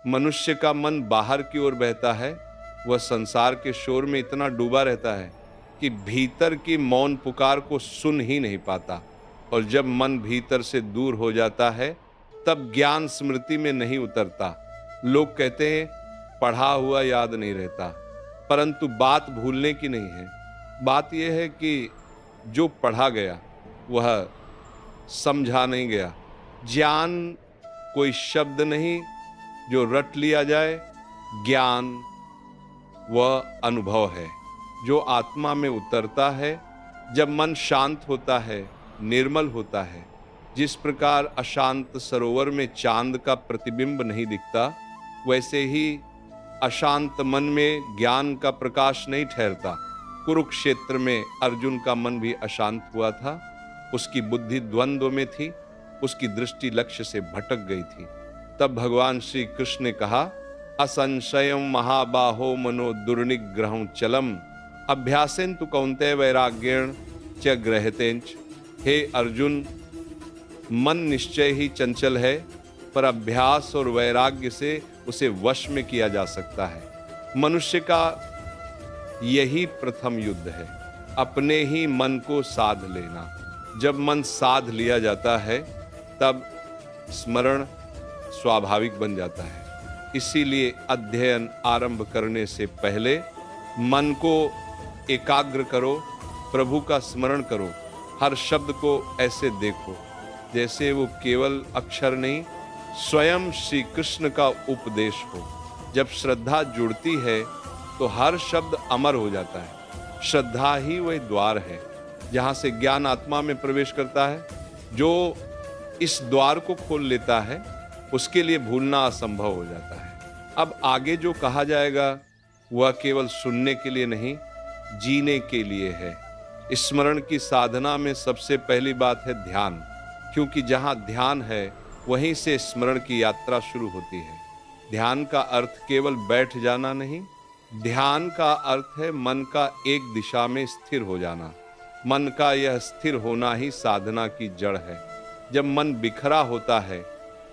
मनुष्य का मन बाहर की ओर बहता है, वह संसार के शोर में इतना डूबा रहता है कि भीतर की मौन पुकार को सुन ही नहीं पाता। और जब मन भीतर से दूर हो जाता है, तब ज्ञान स्मृति में नहीं उतरता। लोग कहते हैं पढ़ा हुआ याद नहीं रहता, परंतु बात भूलने की नहीं है। बात यह है कि जो पढ़ा गया वह समझा नहीं गया। ज्ञान कोई शब्द नहीं जो रट लिया जाए, ज्ञान वह अनुभव है जो आत्मा में उतरता है जब मन शांत होता है, निर्मल होता है। जिस प्रकार अशांत सरोवर में चांद का प्रतिबिंब नहीं दिखता, वैसे ही अशांत मन में ज्ञान का प्रकाश नहीं ठहरता। कुरुक्षेत्र में अर्जुन का मन भी अशांत हुआ था। उसकी बुद्धि द्वंद्व में थी, उसकी दृष्टि लक्ष्य से भटक गई थी। तब भगवान श्री कृष्ण ने कहा, असंशयम महाबाहो मनो दुर्निग्रहं चलम अभ्यासेन तु कौन्तेय वैराग्येण च गृह्यतेच। हे अर्जुन, मन निश्चय ही चंचल है, पर अभ्यास और वैराग्य से उसे वश में किया जा सकता है। मनुष्य का यही प्रथम युद्ध है, अपने ही मन को साध लेना। जब मन साध लिया जाता है, तब स्मरण स्वाभाविक बन जाता है। इसीलिए अध्ययन आरंभ करने से पहले मन को एकाग्र करो, प्रभु का स्मरण करो। हर शब्द को ऐसे देखो जैसे वो केवल अक्षर नहीं, स्वयं श्री कृष्ण का उपदेश हो। जब श्रद्धा जुड़ती है तो हर शब्द अमर हो जाता है। श्रद्धा ही वह द्वार है जहां से ज्ञान आत्मा में प्रवेश करता है। जो इस द्वार को खोल लेता है, उसके लिए भूलना असंभव हो जाता है। अब आगे जो कहा जाएगा वह केवल सुनने के लिए नहीं, जीने के लिए है। स्मरण की साधना में सबसे पहली बात है ध्यान, क्योंकि जहां ध्यान है वहीं से स्मरण की यात्रा शुरू होती है। ध्यान का अर्थ केवल बैठ जाना नहीं, ध्यान का अर्थ है मन का एक दिशा में स्थिर हो जाना। मन का यह स्थिर होना ही साधना की जड़ है। जब मन बिखरा होता है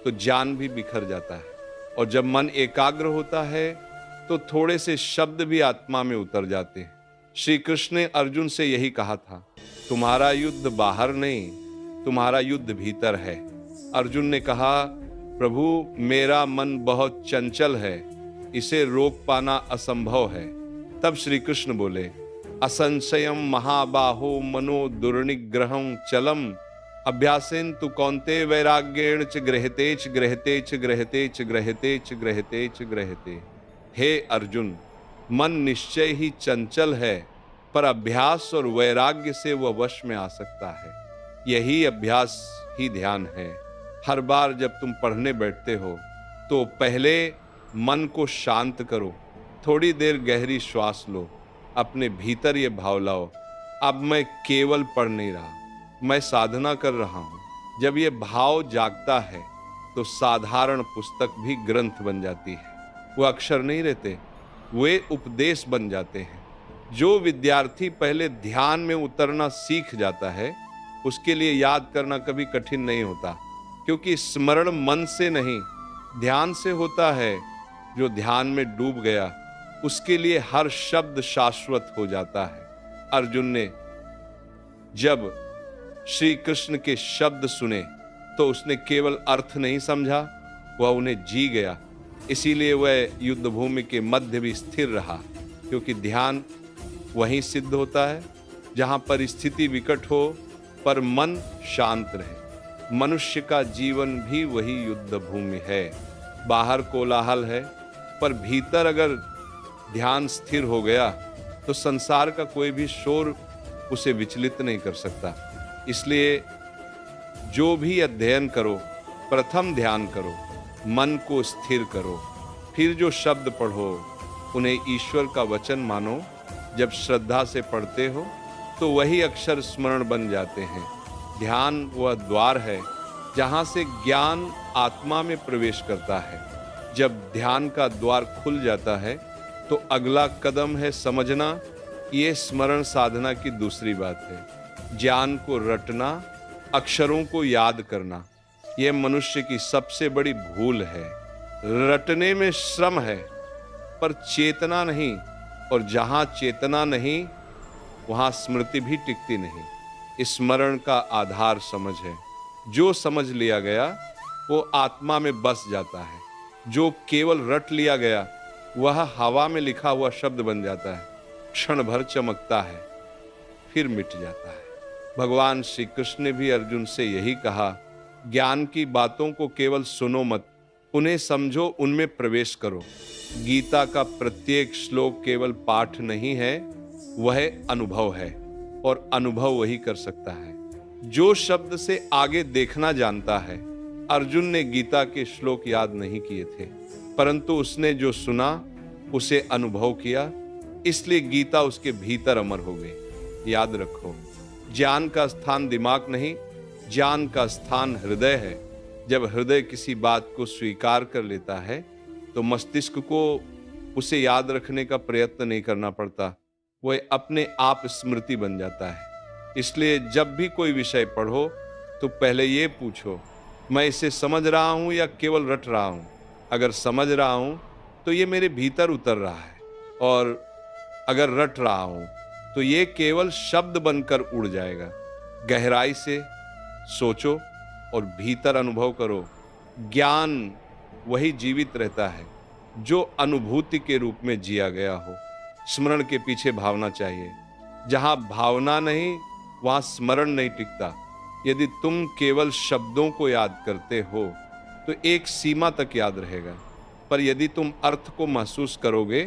तो ज्ञान भी बिखर जाता है, और जब मन एकाग्र होता है तो थोड़े से शब्द भी आत्मा में उतर जाते हैं। श्री कृष्ण ने अर्जुन से यही कहा था, तुम्हारा युद्ध बाहर नहीं, तुम्हारा युद्ध भीतर है। अर्जुन ने कहा, प्रभु मेरा मन बहुत चंचल है, इसे रोक पाना असंभव है। तब श्री कृष्ण बोले, असंशयम महाबाहो मनो दुर्निग्रहं चलम अभ्यासेन तु कौन्तेय वैराग्येण च गृह्यतेच गृह्यतेच गृह्यतेच गृह्यतेच गृह्यतेच गृह्यते। हे अर्जुन, मन निश्चय ही चंचल है, पर अभ्यास और वैराग्य से वह वश में आ सकता है। यही अभ्यास ही ध्यान है। हर बार जब तुम पढ़ने बैठते हो तो पहले मन को शांत करो, थोड़ी देर गहरी श्वास लो, अपने भीतर ये भाव लाओ, अब मैं केवल पढ़ नहीं रहा, मैं साधना कर रहा हूं। जब ये भाव जागता है तो साधारण पुस्तक भी ग्रंथ बन जाती है। वो अक्षर नहीं रहते, वे उपदेश बन जाते हैं। जो विद्यार्थी पहले ध्यान में उतरना सीख जाता है, उसके लिए याद करना कभी कठिन नहीं होता, क्योंकि स्मरण मन से नहीं ध्यान से होता है। जो ध्यान में डूब गया, उसके लिए हर शब्द शाश्वत हो जाता है। अर्जुन ने जब श्री कृष्ण के शब्द सुने तो उसने केवल अर्थ नहीं समझा, वह उन्हें जी गया। इसीलिए वह युद्ध भूमि के मध्य भी स्थिर रहा, क्योंकि ध्यान वहीं सिद्ध होता है जहां परिस्थिति विकट हो पर मन शांत रहे। मनुष्य का जीवन भी वही युद्ध भूमि है। बाहर कोलाहल है, पर भीतर अगर ध्यान स्थिर हो गया तो संसार का कोई भी शोर उसे विचलित नहीं कर सकता। इसलिए जो भी अध्ययन करो, प्रथम ध्यान करो, मन को स्थिर करो, फिर जो शब्द पढ़ो उन्हें ईश्वर का वचन मानो। जब श्रद्धा से पढ़ते हो तो वही अक्षर स्मरण बन जाते हैं। ध्यान वह द्वार है जहां से ज्ञान आत्मा में प्रवेश करता है। जब ध्यान का द्वार खुल जाता है तो अगला कदम है समझना। ये स्मरण साधना की दूसरी बात है। ज्ञान को रटना, अक्षरों को याद करना, यह मनुष्य की सबसे बड़ी भूल है। रटने में श्रम है पर चेतना नहीं, और जहां चेतना नहीं वहां स्मृति भी टिकती नहीं। स्मरण का आधार समझ है। जो समझ लिया गया वो आत्मा में बस जाता है। जो केवल रट लिया गया वह हवा में लिखा हुआ शब्द बन जाता है, क्षण भर चमकता है फिर मिट जाता है। भगवान श्री कृष्ण ने भी अर्जुन से यही कहा, ज्ञान की बातों को केवल सुनो मत, उन्हें समझो, उनमें प्रवेश करो। गीता का प्रत्येक श्लोक केवल पाठ नहीं है, वह अनुभव है, और अनुभव वही कर सकता है जो शब्द से आगे देखना जानता है। अर्जुन ने गीता के श्लोक याद नहीं किए थे, परंतु उसने जो सुना उसे अनुभव किया, इसलिए गीता उसके भीतर अमर हो गई। याद रखो, ज्ञान का स्थान दिमाग नहीं, ज्ञान का स्थान हृदय है। जब हृदय किसी बात को स्वीकार कर लेता है तो मस्तिष्क को उसे याद रखने का प्रयत्न नहीं करना पड़ता, वह अपने आप स्मृति बन जाता है। इसलिए जब भी कोई विषय पढ़ो तो पहले ये पूछो, मैं इसे समझ रहा हूं या केवल रट रहा हूं। अगर समझ रहा हूं तो ये मेरे भीतर उतर रहा है, और अगर रट रहा हूं तो ये केवल शब्द बनकर उड़ जाएगा। गहराई से सोचो और भीतर अनुभव करो। ज्ञान वही जीवित रहता है जो अनुभूति के रूप में जिया गया हो। स्मरण के पीछे भावना चाहिए। जहां भावना नहीं वहां स्मरण नहीं टिकता। यदि तुम केवल शब्दों को याद करते हो तो एक सीमा तक याद रहेगा, पर यदि तुम अर्थ को महसूस करोगे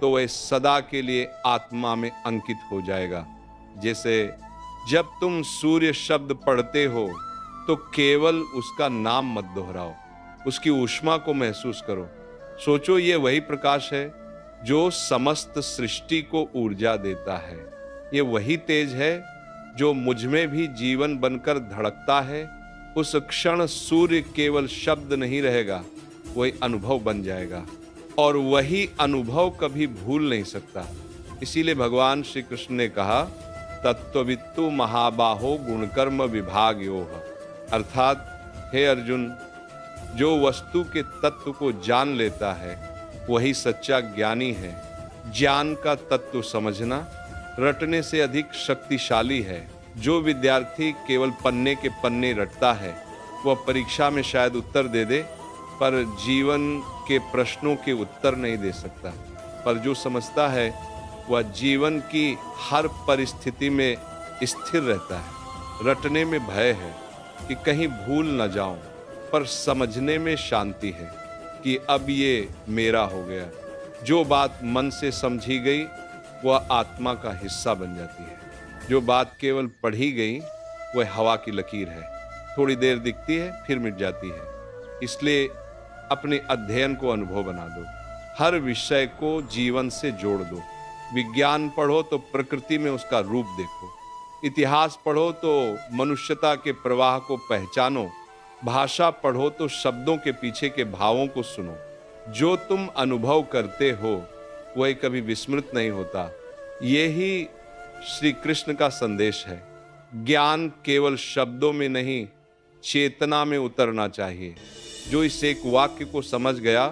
तो वह सदा के लिए आत्मा में अंकित हो जाएगा। जैसे जब तुम सूर्य शब्द पढ़ते हो तो केवल उसका नाम मत दोहराओ, उसकी ऊष्मा को महसूस करो। सोचो, ये वही प्रकाश है जो समस्त सृष्टि को ऊर्जा देता है। ये वही तेज है जो मुझ में भी जीवन बनकर धड़कता है। उस क्षण सूर्य केवल शब्द नहीं रहेगा, वही अनुभव बन जाएगा, और वही अनुभव कभी भूल नहीं सकता। इसीलिए भगवान श्री कृष्ण ने कहा, तत्त्ववित्तु महाबाहो गुणकर्म विभाग योः। अर्थात हे अर्जुन, जो वस्तु के तत्व को जान लेता है वही सच्चा ज्ञानी है। ज्ञान का तत्व समझना रटने से अधिक शक्तिशाली है। जो विद्यार्थी केवल पन्ने के पन्ने रटता है वह परीक्षा में शायद उत्तर दे दे, पर जीवन के प्रश्नों के उत्तर नहीं दे सकता। पर जो समझता है वह जीवन की हर परिस्थिति में स्थिर रहता है। रटने में भय है कि कहीं भूल न जाऊं, पर समझने में शांति है कि अब ये मेरा हो गया। जो बात मन से समझी गई वह आत्मा का हिस्सा बन जाती है। जो बात केवल पढ़ी गई वह हवा की लकीर है, थोड़ी देर दिखती है फिर मिट जाती है। इसलिए अपने अध्ययन को अनुभव बना दो, हर विषय को जीवन से जोड़ दो। विज्ञान पढ़ो तो प्रकृति में उसका रूप देखो, इतिहास पढ़ो तो मनुष्यता के प्रवाह को पहचानो, भाषा पढ़ो तो शब्दों के पीछे के भावों को सुनो। जो तुम अनुभव करते हो वह कभी विस्मृत नहीं होता। यही श्री कृष्ण का संदेश है। ज्ञान केवल शब्दों में नहीं, चेतना में उतरना चाहिए। जो इस एक वाक्य को समझ गया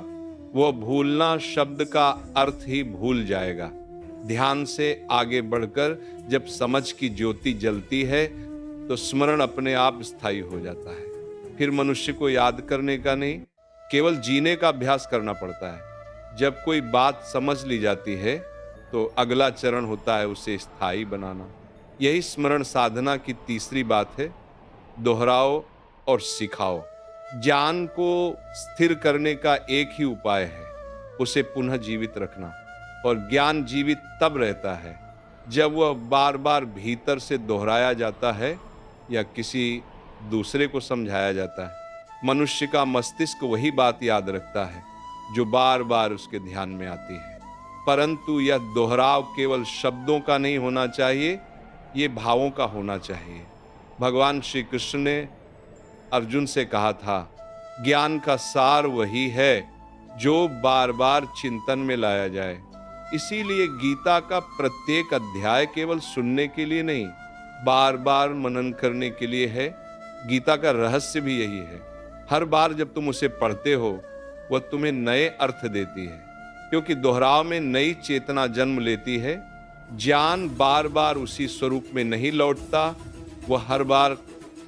वह भूलना शब्द का अर्थ ही भूल जाएगा। ध्यान से आगे बढ़कर जब समझ की ज्योति जलती है तो स्मरण अपने आप स्थायी हो जाता है। फिर मनुष्य को याद करने का नहीं, केवल जीने का अभ्यास करना पड़ता है। जब कोई बात समझ ली जाती है तो अगला चरण होता है उसे स्थायी बनाना। यही स्मरण साधना की तीसरी बात है। दोहराओ और सिखाओ। ज्ञान को स्थिर करने का एक ही उपाय है, उसे पुनः जीवित रखना। और ज्ञान जीवित तब रहता है जब वह बार बार भीतर से दोहराया जाता है या किसी दूसरे को समझाया जाता है। मनुष्य का मस्तिष्क वही बात याद रखता है जो बार बार उसके ध्यान में आती है। परंतु यह दोहराव केवल शब्दों का नहीं होना चाहिए, ये भावों का होना चाहिए। भगवान श्री कृष्ण ने अर्जुन से कहा था, ज्ञान का सार वही है जो बार बार चिंतन में लाया जाए। इसीलिए गीता का प्रत्येक अध्याय केवल सुनने के लिए नहीं, बार बार मनन करने के लिए है। गीता का रहस्य भी यही है। हर बार जब तुम उसे पढ़ते हो वह तुम्हें नए अर्थ देती है, क्योंकि दोहराव में नई चेतना जन्म लेती है। ज्ञान बार बार उसी स्वरूप में नहीं लौटता, वह हर बार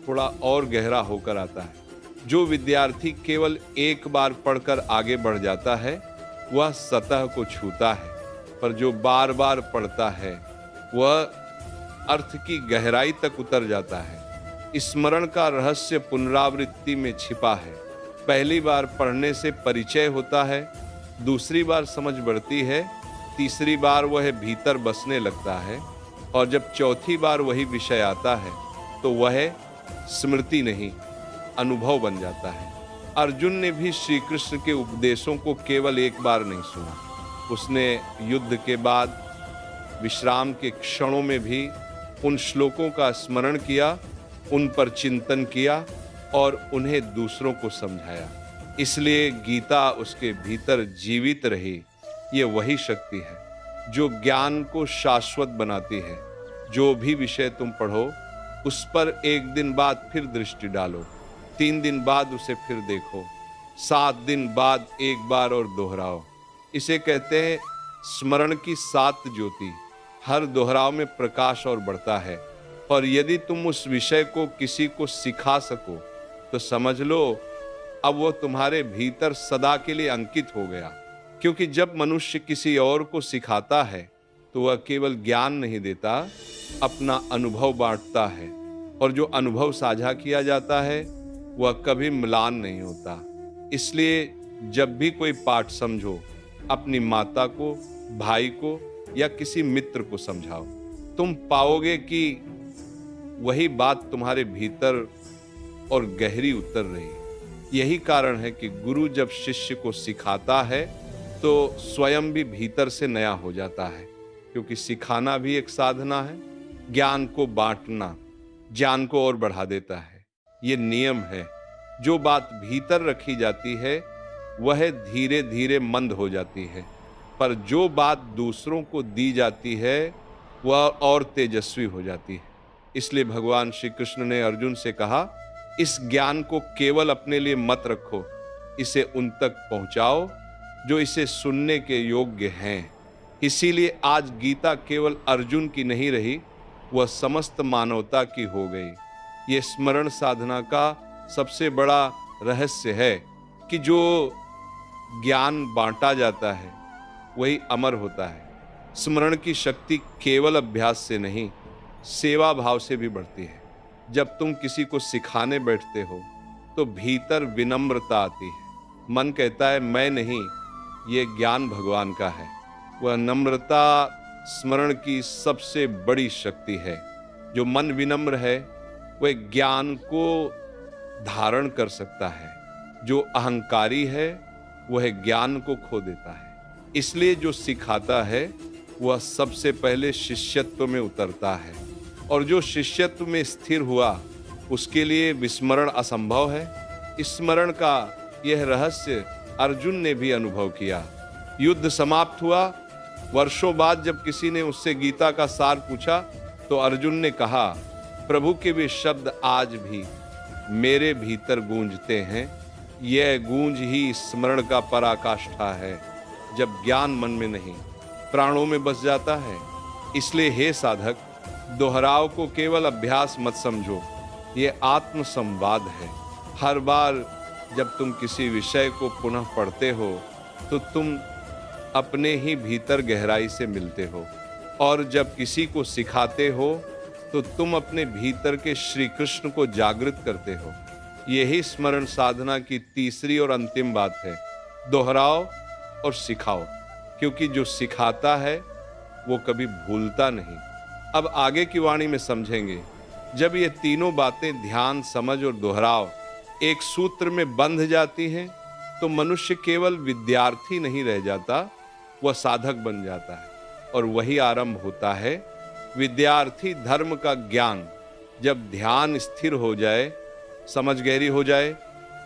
थोड़ा और गहरा होकर आता है। जो विद्यार्थी केवल एक बार पढ़कर आगे बढ़ जाता है वह सतह को छूता है, पर जो बार बार पढ़ता है वह अर्थ की गहराई तक उतर जाता है। स्मरण का रहस्य पुनरावृत्ति में छिपा है। पहली बार पढ़ने से परिचय होता है, दूसरी बार समझ बढ़ती है, तीसरी बार वह भीतर बसने लगता है, और जब चौथी बार वही विषय आता है तो वह स्मृति नहीं, अनुभव बन जाता है। अर्जुन ने भी श्री कृष्ण के उपदेशों को केवल एक बार नहीं सुना, उसने युद्ध के बाद विश्राम के क्षणों में भी उन श्लोकों का स्मरण किया, उन पर चिंतन किया और उन्हें दूसरों को समझाया। इसलिए गीता उसके भीतर जीवित रही। ये वही शक्ति है जो ज्ञान को शाश्वत बनाती है। जो भी विषय तुम पढ़ो उस पर एक दिन बाद फिर दृष्टि डालो, 3 दिन बाद उसे फिर देखो, 7 दिन बाद एक बार और दोहराओ। इसे कहते हैं स्मरण की 7 ज्योति। हर दोहराव में प्रकाश और बढ़ता है। और यदि तुम उस विषय को किसी को सिखा सको तो समझ लो अब वो तुम्हारे भीतर सदा के लिए अंकित हो गया। क्योंकि जब मनुष्य किसी और को सिखाता है तो वह केवल ज्ञान नहीं देता, अपना अनुभव बांटता है, और जो अनुभव साझा किया जाता है वह कभी म्लान नहीं होता। इसलिए जब भी कोई पाठ समझो, अपनी माता को, भाई को या किसी मित्र को समझाओ। तुम पाओगे कि वही बात तुम्हारे भीतर और गहरी उतर रही है। यही कारण है कि गुरु जब शिष्य को सिखाता है तो स्वयं भी भीतर से नया हो जाता है, क्योंकि सिखाना भी एक साधना है। ज्ञान को बांटना ज्ञान को और बढ़ा देता है। ये नियम है। जो बात भीतर रखी जाती है वह धीरे धीरे मंद हो जाती है, पर जो बात दूसरों को दी जाती है वह और तेजस्वी हो जाती है। इसलिए भगवान श्री कृष्ण ने अर्जुन से कहा, इस ज्ञान को केवल अपने लिए मत रखो, इसे उन तक पहुंचाओ जो इसे सुनने के योग्य हैं। इसीलिए आज गीता केवल अर्जुन की नहीं रही, वह समस्त मानवता की हो गई। ये स्मरण साधना का सबसे बड़ा रहस्य है कि जो ज्ञान बांटा जाता है वही अमर होता है। स्मरण की शक्ति केवल अभ्यास से नहीं, सेवा भाव से भी बढ़ती है। जब तुम किसी को सिखाने बैठते हो तो भीतर विनम्रता आती है। मन कहता है मैं नहीं, ये ज्ञान भगवान का है। वह नम्रता स्मरण की सबसे बड़ी शक्ति है। जो मन विनम्र है वह ज्ञान को धारण कर सकता है। जो अहंकारी है वह ज्ञान को खो देता है। इसलिए जो सिखाता है वह सबसे पहले शिष्यत्व में उतरता है, और जो शिष्यत्व में स्थिर हुआ उसके लिए विस्मरण असंभव है। स्मरण का यह रहस्य अर्जुन ने भी अनुभव किया। युद्ध समाप्त हुआ। वर्षों बाद जब किसी ने उससे गीता का सार पूछा तो अर्जुन ने कहा, प्रभु के वे शब्द आज भी मेरे भीतर गूंजते हैं। यह गूंज ही स्मरण का पराकाष्ठा है, जब ज्ञान मन में नहीं प्राणों में बस जाता है। इसलिए हे साधक, दोहराव को केवल अभ्यास मत समझो, ये आत्म संवाद है। हर बार जब तुम किसी विषय को पुनः पढ़ते हो तो तुम अपने ही भीतर गहराई से मिलते हो, और जब किसी को सिखाते हो तो तुम अपने भीतर के श्री कृष्ण को जागृत करते हो। यही स्मरण साधना की तीसरी और अंतिम बात है। दोहराओ और सिखाओ, क्योंकि जो सिखाता है वो कभी भूलता नहीं। अब आगे की वाणी में समझेंगे। जब ये तीनों बातें ध्यान, समझ और दोहराव एक सूत्र में बंध जाती हैं तो मनुष्य केवल विद्यार्थी नहीं रह जाता, वह साधक बन जाता है। और वही आरंभ होता है विद्यार्थी धर्म का ज्ञान। जब ध्यान स्थिर हो जाए, समझ गहरी हो जाए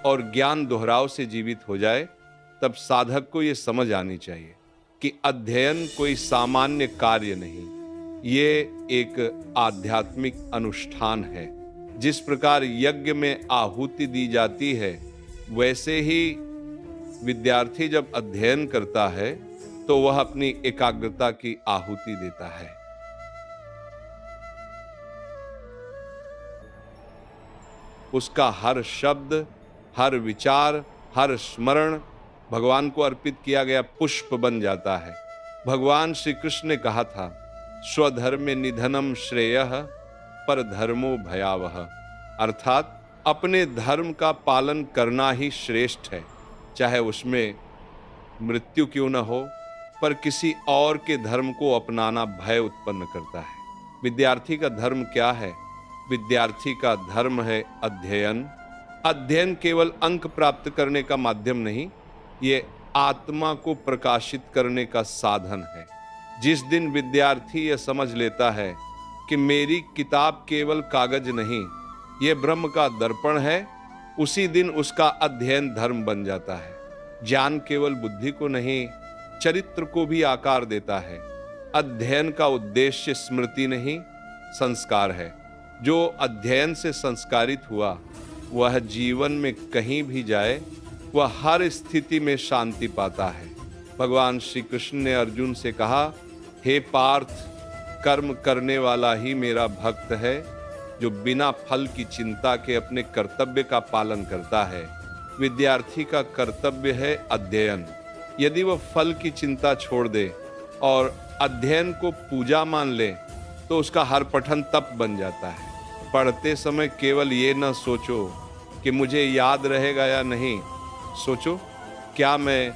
और ज्ञान दोहराव से जीवित हो जाए, तब साधक को ये समझ आनी चाहिए कि अध्ययन कोई सामान्य कार्य नहीं, ये एक आध्यात्मिक अनुष्ठान है। जिस प्रकार यज्ञ में आहुति दी जाती है, वैसे ही विद्यार्थी जब अध्ययन करता है तो वह अपनी एकाग्रता की आहुति देता है। उसका हर शब्द, हर विचार, हर स्मरण भगवान को अर्पित किया गया पुष्प बन जाता है। भगवान श्री कृष्ण ने कहा था, स्वधर्मे निधनम श्रेयः पर धर्मो भयावह, अर्थात अपने धर्म का पालन करना ही श्रेष्ठ है, चाहे उसमें मृत्यु क्यों न हो, पर किसी और के धर्म को अपनाना भय उत्पन्न करता है। विद्यार्थी का धर्म क्या है? विद्यार्थी का धर्म है अध्ययन। अध्ययन केवल अंक प्राप्त करने का माध्यम नहीं, ये आत्मा को प्रकाशित करने का साधन है। जिस दिन विद्यार्थी यह समझ लेता है कि मेरी किताब केवल कागज नहीं, ये ब्रह्म का दर्पण है, उसी दिन उसका अध्ययन धर्म बन जाता है। ज्ञान केवल बुद्धि को नहीं, चरित्र को भी आकार देता है। अध्ययन का उद्देश्य स्मृति नहीं, संस्कार है। जो अध्ययन से संस्कारित हुआ वह जीवन में कहीं भी जाए वह हर स्थिति में शांति पाता है। भगवान श्री कृष्ण ने अर्जुन से कहा, हे पार्थ, कर्म करने वाला ही मेरा भक्त है, जो बिना फल की चिंता के अपने कर्तव्य का पालन करता है। विद्यार्थी का कर्तव्य है अध्ययन। यदि वह फल की चिंता छोड़ दे और अध्ययन को पूजा मान ले तो उसका हर पठन तप बन जाता है। पढ़ते समय केवल ये न सोचो कि मुझे याद रहेगा या नहीं, सोचो क्या मैं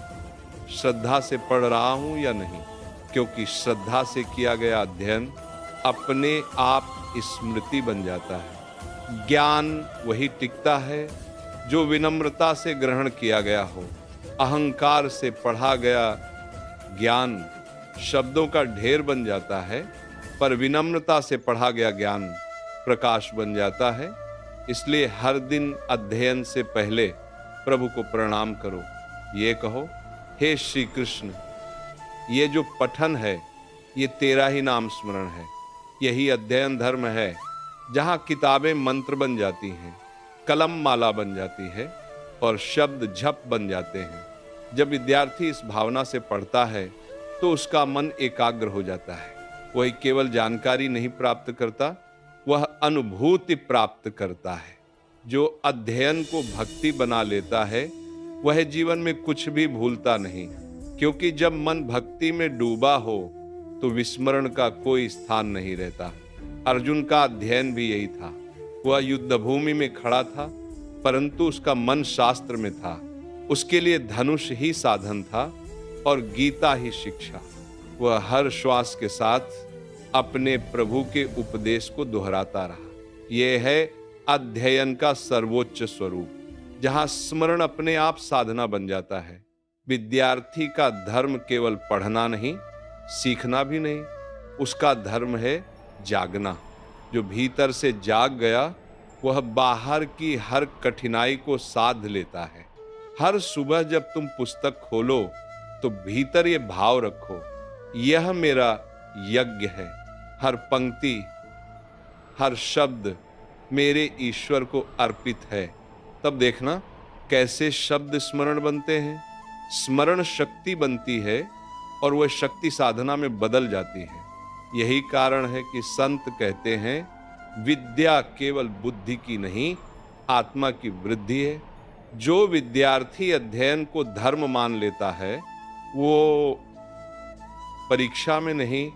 श्रद्धा से पढ़ रहा हूं या नहीं, क्योंकि श्रद्धा से किया गया अध्ययन अपने आप स्मृति बन जाता है। ज्ञान वही टिकता है जो विनम्रता से ग्रहण किया गया हो। अहंकार से पढ़ा गया ज्ञान शब्दों का ढेर बन जाता है, पर विनम्रता से पढ़ा गया ज्ञान प्रकाश बन जाता है। इसलिए हर दिन अध्ययन से पहले प्रभु को प्रणाम करो। ये कहो, हे श्री कृष्ण, ये जो पठन है ये तेरा ही नाम स्मरण है। यही अध्ययन धर्म है, जहाँ किताबें मंत्र बन जाती हैं, कलम माला बन जाती है और शब्द झप बन जाते हैं। जब विद्यार्थी इस भावना से पढ़ता है तो उसका मन एकाग्र हो जाता है। वही केवल जानकारी नहीं प्राप्त करता, वह अनुभूति प्राप्त करता है। जो अध्ययन को भक्ति बना लेता है वह जीवन में कुछ भी भूलता नहीं, क्योंकि जब मन भक्ति में डूबा हो तो विस्मरण का कोई स्थान नहीं रहता। अर्जुन का अध्ययन भी यही था। वह युद्ध भूमि में खड़ा था, परंतु उसका मन शास्त्र में था। उसके लिए धनुष ही साधन था और गीता ही शिक्षा। वह हर श्वास के साथ अपने प्रभु के उपदेश को दोहराता रहा। यह है अध्ययन का सर्वोच्च स्वरूप, जहां स्मरण अपने आप साधना बन जाता है। विद्यार्थी का धर्म केवल पढ़ना नहीं, सीखना भी नहीं, उसका धर्म है जागना। जो भीतर से जाग गया वह बाहर की हर कठिनाई को साध लेता है। हर सुबह जब तुम पुस्तक खोलो तो भीतर ये भाव रखो, यह मेरा यज्ञ है। हर पंक्ति, हर शब्द मेरे ईश्वर को अर्पित है। तब देखना कैसे शब्द स्मरण बनते हैं। स्मरण शक्ति बनती है और वह शक्ति साधना में बदल जाती है। यही कारण है कि संत कहते हैं, विद्या केवल बुद्धि की नहीं, आत्मा की वृद्धि है। जो विद्यार्थी अध्ययन को धर्म मान लेता है वो परीक्षा में नहीं,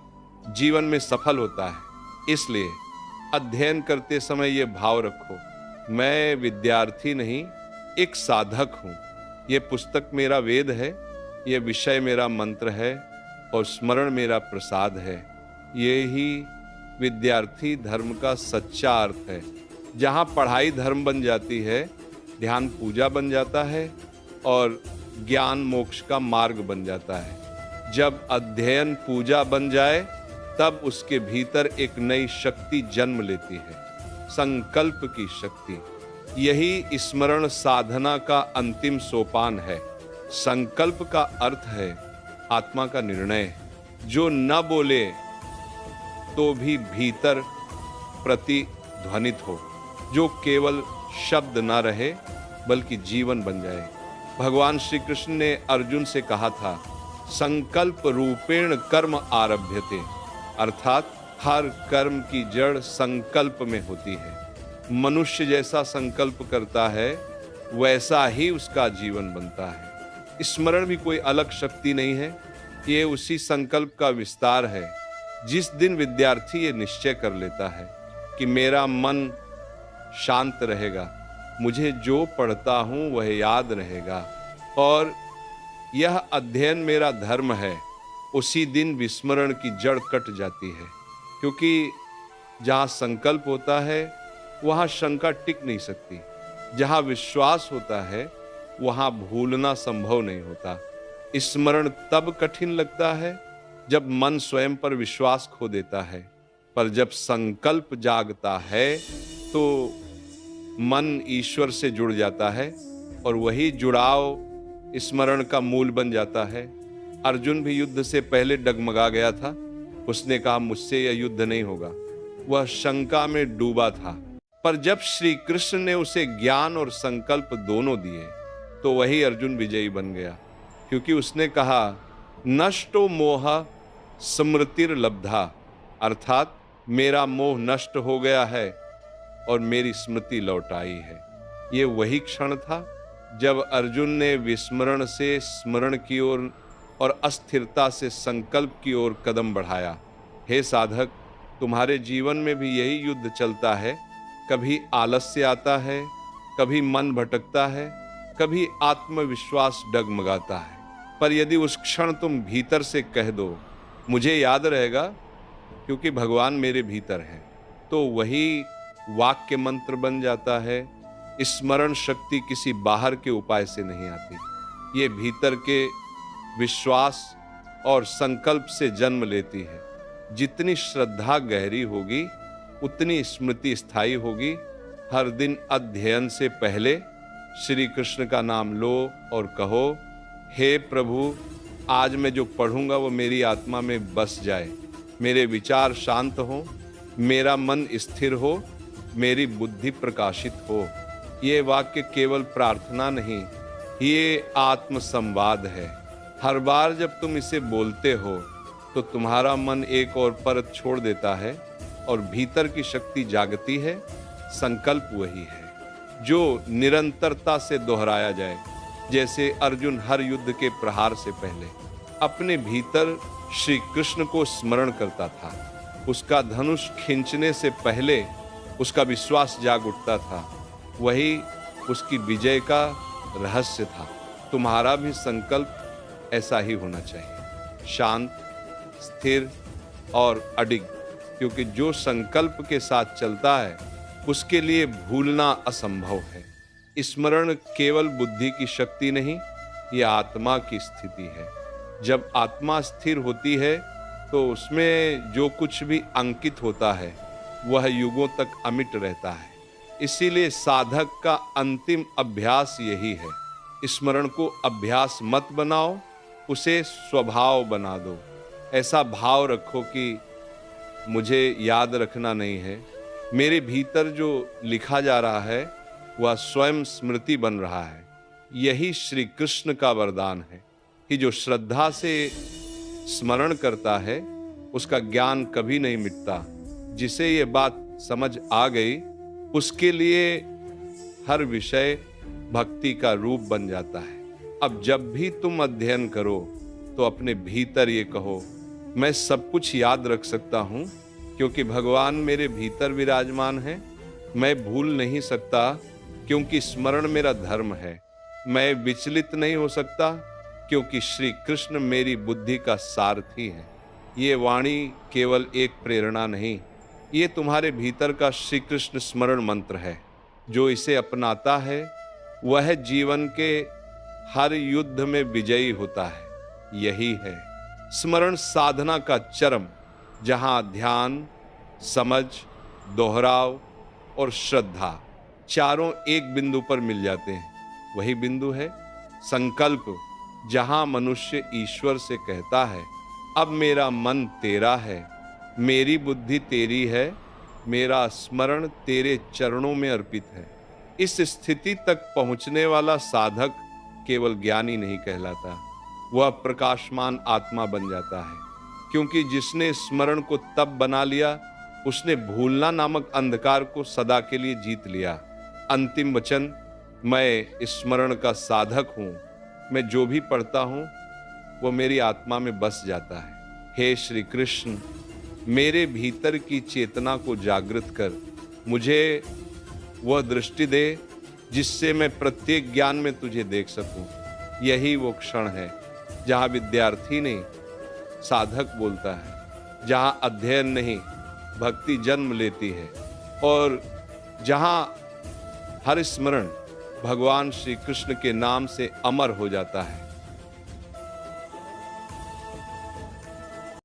जीवन में सफल होता है। इसलिए अध्ययन करते समय ये भाव रखो, मैं विद्यार्थी नहीं, एक साधक हूँ। ये पुस्तक मेरा वेद है, ये विषय मेरा मंत्र है और स्मरण मेरा प्रसाद है। ये ही विद्यार्थी धर्म का सच्चा अर्थ है। जहाँ पढ़ाई धर्म बन जाती है, ध्यान पूजा बन जाता है और ज्ञान मोक्ष का मार्ग बन जाता है। जब अध्ययन पूजा बन जाए तब उसके भीतर एक नई शक्ति जन्म लेती है, संकल्प की शक्ति। यही स्मरण साधना का अंतिम सोपान है। संकल्प का अर्थ है आत्मा का निर्णय, जो न बोले तो भी भीतर प्रतिध्वनित हो, जो केवल शब्द न रहे बल्कि जीवन बन जाए। भगवान श्री कृष्ण ने अर्जुन से कहा था, संकल्प रूपेण कर्म आरभ्यते, अर्थात हर कर्म की जड़ संकल्प में होती है। मनुष्य जैसा संकल्प करता है वैसा ही उसका जीवन बनता है। स्मरण भी कोई अलग शक्ति नहीं है, ये उसी संकल्प का विस्तार है। जिस दिन विद्यार्थी ये निश्चय कर लेता है कि मेरा मन शांत रहेगा, मुझे जो पढ़ता हूं वह याद रहेगा और यह अध्ययन मेरा धर्म है, उसी दिन विस्मरण की जड़ कट जाती है। क्योंकि जहाँ संकल्प होता है वहाँ शंका टिक नहीं सकती, जहाँ विश्वास होता है वहाँ भूलना संभव नहीं होता। स्मरण तब कठिन लगता है जब मन स्वयं पर विश्वास खो देता है, पर जब संकल्प जागता है तो मन ईश्वर से जुड़ जाता है और वही जुड़ाव स्मरण का मूल बन जाता है। अर्जुन भी युद्ध से पहले डगमगा गया था। उसने कहा, मुझसे यह युद्ध नहीं होगा। वह शंका में डूबा था, पर जब श्री कृष्ण ने उसे ज्ञान और संकल्प दोनों दिए तो वही अर्जुन विजयी बन गया। क्योंकि उसने कहा, नष्टो मोह स्मृतिर्लब्धा, अर्थात मेरा मोह नष्ट हो गया है और मेरी स्मृति लौट आई है। ये वही क्षण था जब अर्जुन ने विस्मरण से स्मरण की ओर और अस्थिरता से संकल्प की ओर कदम बढ़ाया। हे साधक, तुम्हारे जीवन में भी यही युद्ध चलता है। कभी आलस्य आता है, कभी मन भटकता है, कभी आत्मविश्वास डगमगाता है। पर यदि उस क्षण तुम भीतर से कह दो, मुझे याद रहेगा क्योंकि भगवान मेरे भीतर है, तो वही वाक्य मंत्र बन जाता है। स्मरण शक्ति किसी बाहर के उपाय से नहीं आती, ये भीतर के विश्वास और संकल्प से जन्म लेती है। जितनी श्रद्धा गहरी होगी उतनी स्मृति स्थायी होगी। हर दिन अध्ययन से पहले श्री कृष्ण का नाम लो और कहो, हे प्रभु, आज मैं जो पढ़ूंगा वो मेरी आत्मा में बस जाए, मेरे विचार शांत हो, मेरा मन स्थिर हो, मेरी बुद्धि प्रकाशित हो। ये वाक्य केवल प्रार्थना नहीं, ये आत्म संवाद है। हर बार जब तुम इसे बोलते हो तो तुम्हारा मन एक और परत छोड़ देता है और भीतर की शक्ति जागती है। संकल्प वही है जो निरंतरता से दोहराया जाए। जैसे अर्जुन हर युद्ध के प्रहार से पहले अपने भीतर श्री कृष्ण को स्मरण करता था। उसका धनुष खींचने से पहले उसका विश्वास जाग उठता था। वही उसकी विजय का रहस्य था। तुम्हारा भी संकल्प ऐसा ही होना चाहिए, शांत, स्थिर और अडिग। क्योंकि जो संकल्प के साथ चलता है उसके लिए भूलना असंभव है। स्मरण केवल बुद्धि की शक्ति नहीं, यह आत्मा की स्थिति है। जब आत्मा स्थिर होती है तो उसमें जो कुछ भी अंकित होता है वह युगों तक अमिट रहता है। इसीलिए साधक का अंतिम अभ्यास यही है। स्मरण को अभ्यास मत बनाओ, उसे स्वभाव बना दो। ऐसा भाव रखो कि मुझे याद रखना नहीं है, मेरे भीतर जो लिखा जा रहा है वह स्वयं स्मृति बन रहा है। यही श्री कृष्ण का वरदान है कि जो श्रद्धा से स्मरण करता है उसका ज्ञान कभी नहीं मिटता। जिसे ये बात समझ आ गई उसके लिए हर विषय भक्ति का रूप बन जाता है। अब जब भी तुम अध्ययन करो तो अपने भीतर ये कहो, मैं सब कुछ याद रख सकता हूँ क्योंकि भगवान मेरे भीतर विराजमान है। मैं भूल नहीं सकता क्योंकि स्मरण मेरा धर्म है। मैं विचलित नहीं हो सकता क्योंकि श्री कृष्ण मेरी बुद्धि का सारथी है। ये वाणी केवल एक प्रेरणा नहीं, ये तुम्हारे भीतर का श्री कृष्ण स्मरण मंत्र है। जो इसे अपनाता है वह जीवन के हर युद्ध में विजयी होता है। यही है स्मरण साधना का चरम, जहां ध्यान, समझ, दोहराव और श्रद्धा चारों एक बिंदु पर मिल जाते हैं। वही बिंदु है संकल्प, जहां मनुष्य ईश्वर से कहता है, अब मेरा मन तेरा है, मेरी बुद्धि तेरी है, मेरा स्मरण तेरे चरणों में अर्पित है। इस स्थिति तक पहुंचने वाला साधक केवल ज्ञानी नहीं कहलाता, वह प्रकाशमान आत्मा बन जाता है। क्योंकि जिसने स्मरण को तब बना लिया, उसने भूलना नामक अंधकार को सदा के लिए जीत लिया। अंतिम वचन, मैं स्मरण का साधक हूँ, मैं जो भी पढ़ता हूँ वो मेरी आत्मा में बस जाता है। हे श्री कृष्ण, मेरे भीतर की चेतना को जागृत कर मुझे वह दृष्टि दे जिससे मैं प्रत्येक ज्ञान में तुझे देख सकूं। यही वो क्षण है जहां विद्यार्थी नहीं साधक बोलता है, जहां अध्ययन नहीं भक्ति जन्म लेती है, और जहां हर स्मरण भगवान श्री कृष्ण के नाम से अमर हो जाता है।